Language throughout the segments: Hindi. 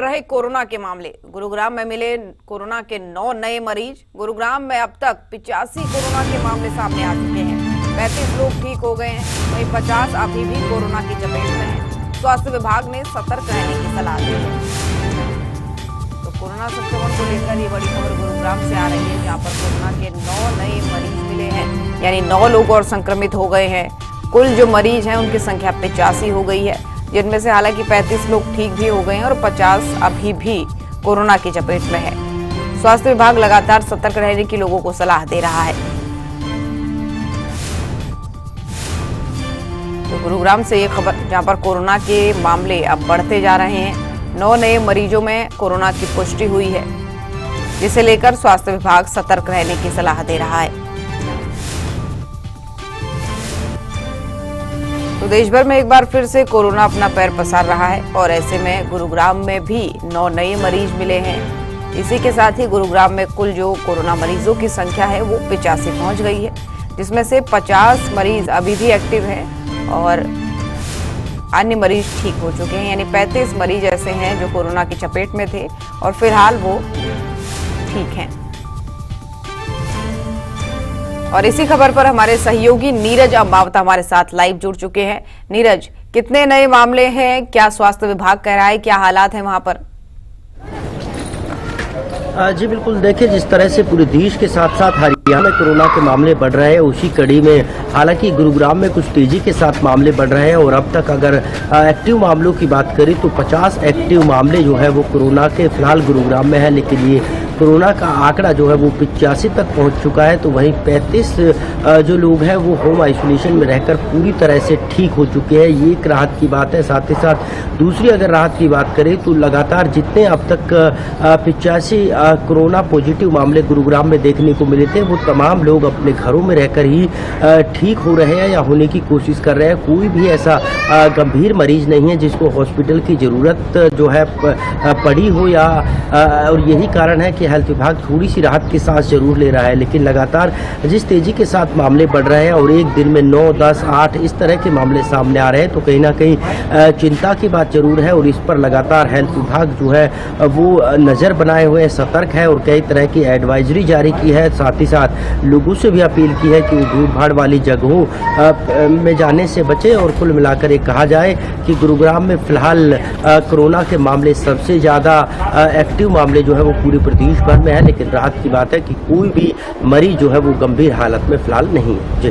रहे कोरोना के मामले। गुरुग्राम में मिले कोरोना के 9 नए मरीज। गुरुग्राम में अब तक 85 कोरोना के मामले सामने आ चुके हैं। 35 लोग ठीक हो गए हैं, वहीं 50 अभी भी कोरोना की चपेट में हैं। स्वास्थ्य विभाग ने सतर्क रहने की सलाह दी है। तो कोरोना संक्रमण को लेकर ये बड़ी खबर गुरुग्राम से आ रही है, जहाँ पर कोरोना के 9 नए मरीज मिले हैं, यानी 9 लोग और संक्रमित हो गए हैं। कुल जो मरीज हैं उनकी संख्या 85 हो गई है, जिनमें से हालांकि 35 लोग ठीक भी हो गए हैं और 50 अभी भी कोरोना की चपेट में है। स्वास्थ्य विभाग लगातार सतर्क रहने की लोगों को सलाह दे रहा है। तो गुरुग्राम से ये खबर, जहां पर कोरोना के मामले अब बढ़ते जा रहे हैं। 9 नए मरीजों में कोरोना की पुष्टि हुई है, जिसे लेकर स्वास्थ्य विभाग सतर्क रहने की सलाह दे रहा है। तो देश भर में एक बार फिर से कोरोना अपना पैर पसार रहा है और ऐसे में गुरुग्राम में भी 9 नए मरीज मिले हैं। इसी के साथ ही गुरुग्राम में कुल जो कोरोना मरीजों की संख्या है वो 85 पहुंच गई है, जिसमें से 50 मरीज अभी भी एक्टिव हैं और अन्य मरीज ठीक हो चुके हैं, यानी 35 मरीज ऐसे हैं जो कोरोना की चपेट में थे और फिलहाल वो ठीक हैं। और इसी खबर पर हमारे सहयोगी नीरज अम्बावत हमारे साथ लाइव जुड़ चुके हैं। नीरज, कितने नए मामले हैं, क्या स्वास्थ्य विभाग कह रहा है, क्या हालात हैं वहां पर? जी बिल्कुल, देखिए जिस तरह से पूरे देश के साथ साथ हरियाणा में कोरोना के मामले बढ़ रहे हैं, उसी कड़ी में हालांकि गुरुग्राम में कुछ तेजी के साथ मामले बढ़ रहे हैं और अब तक अगर एक्टिव मामलों की बात करें तो 50 एक्टिव मामले जो है वो कोरोना के फिलहाल गुरुग्राम में है, लेकिन ये कोरोना का आंकड़ा जो है वो 85 तक पहुंच चुका है। तो वहीं 35 जो लोग हैं वो होम आइसोलेशन में रहकर पूरी तरह से ठीक हो चुके हैं। ये एक राहत की बात है। साथ ही साथ दूसरी अगर राहत की बात करें तो लगातार जितने अब तक 85 कोरोना पॉजिटिव मामले गुरुग्राम में देखने को मिले थे, वो तमाम लोग अपने घरों में रहकर ही ठीक हो रहे हैं या होने की कोशिश कर रहे हैं। कोई भी ऐसा गंभीर मरीज नहीं है जिसको हॉस्पिटल की ज़रूरत जो है पड़ी हो या और यही कारण है कि हेल्थ विभाग थोड़ी सी राहत की सांस जरूर ले रहा है। लेकिन लगातार जिस तेजी के साथ मामले बढ़ रहे हैं और एक दिन में 9, 10, 8 इस तरह के मामले सामने आ रहे हैं, तो कहीं ना कहीं चिंता की बात जरूर है और इस पर लगातार हेल्थ विभाग जो है वो नज़र बनाए हुए सतर्क है और कई तरह की एडवाइजरी जारी की है। साथ ही साथ लोगों से भी अपील की है कि वो भीड़ भाड़ वाली जगहों में जाने से बचे। और कुल मिलाकर एक कहा जाए कि गुरुग्राम में फिलहाल कोरोना के मामले सबसे ज़्यादा एक्टिव मामले जो है वो पूरे प्रदेश भर में है, लेकिन राहत की बात है कि कोई भी मरीज जो है वो गंभीर हालत में फिलहाल नहीं है। जी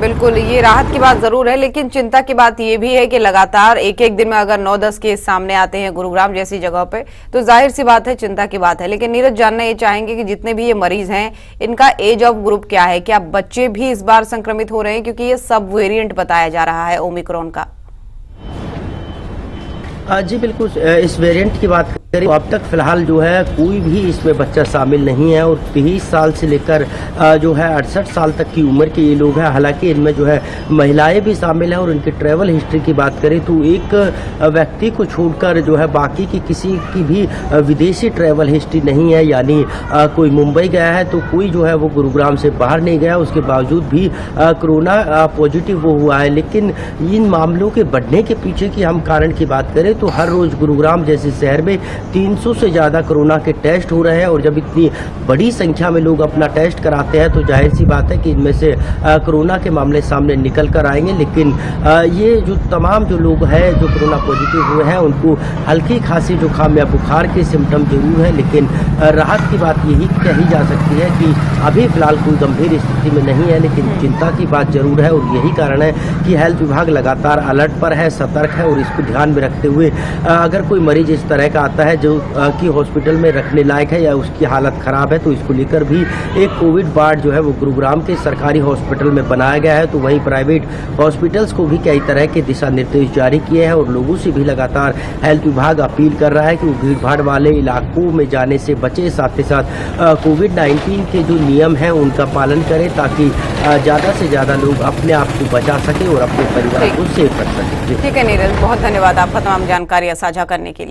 बिल्कुल, ये राहत की बात जरूर है, लेकिन चिंता की बात ये भी है कि लगातार एक एक दिन में अगर 9-10 केस सामने आते हैं गुरुग्राम जैसी जगह पे, तो जाहिर सी बात है चिंता की बात है। लेकिन नीरज, जानना ये चाहेंगे कि जितने भी ये मरीज हैं, इनका एज ऑफ ग्रुप क्या है? क्या बच्चे भी इस बार संक्रमित हो रहे हैं, क्योंकि ये सब वेरिएंट बताया जा रहा है ओमिक्रॉन का? जी बिल्कुल, इस वेरिएंट की बात करें तो अब तक फिलहाल जो है कोई भी इसमें बच्चा शामिल नहीं है और 23 साल से लेकर जो है 68 साल तक की उम्र के ये लोग हैं। हालांकि इनमें जो है महिलाएं भी शामिल हैं और इनकी ट्रैवल हिस्ट्री की बात करें तो एक व्यक्ति को छोड़कर जो है बाकी की किसी की भी विदेशी ट्रैवल हिस्ट्री नहीं है, यानी कोई मुंबई गया है तो कोई जो है वो गुरुग्राम से बाहर नहीं गया, उसके बावजूद भी कोरोना पॉजिटिव वो हुआ है। लेकिन इन मामलों के बढ़ने के पीछे की हम कारण की बात करें तो हर रोज गुरुग्राम जैसे शहर में 300 से ज़्यादा कोरोना के टेस्ट हो रहे हैं और जब इतनी बड़ी संख्या में लोग अपना टेस्ट कराते हैं तो जाहिर सी बात है कि इनमें से कोरोना के मामले सामने निकल कर आएंगे। लेकिन ये जो तमाम जो लोग हैं जो कोरोना पॉजिटिव हुए हैं उनको हल्की खांसी जुकाम या बुखार के सिम्टम जरूर है, लेकिन राहत की बात यही कही जा सकती है कि अभी फिलहाल कोई गंभीर स्थिति में नहीं है। लेकिन चिंता की बात जरूर है और यही कारण है कि हेल्थ विभाग लगातार अलर्ट पर है, सतर्क है और इसको ध्यान में रखते हुए अगर कोई मरीज इस तरह का आता है जो कि हॉस्पिटल में रखने लायक है या उसकी हालत खराब है, तो इसको लेकर भी एक कोविड वार्ड जो है वो गुरुग्राम के सरकारी हॉस्पिटल में बनाया गया है। तो वहीं प्राइवेट हॉस्पिटल्स को भी कई तरह के दिशा निर्देश जारी किए हैं और लोगों से भी लगातार हेल्थ विभाग अपील कर रहा है कि वो भीड़ भाड़ वाले इलाकों में जाने से बचे। साथ ही साथ कोविड-19 के जो नियम हैं उनका पालन करें ताकि ज़्यादा से ज़्यादा लोग अपने आप को बचा सकें और अपने परिवार को सेफ रख सकें। ठीक है नीरज, बहुत धन्यवाद आपका तमाम जानकारियां साझा करने के लिए।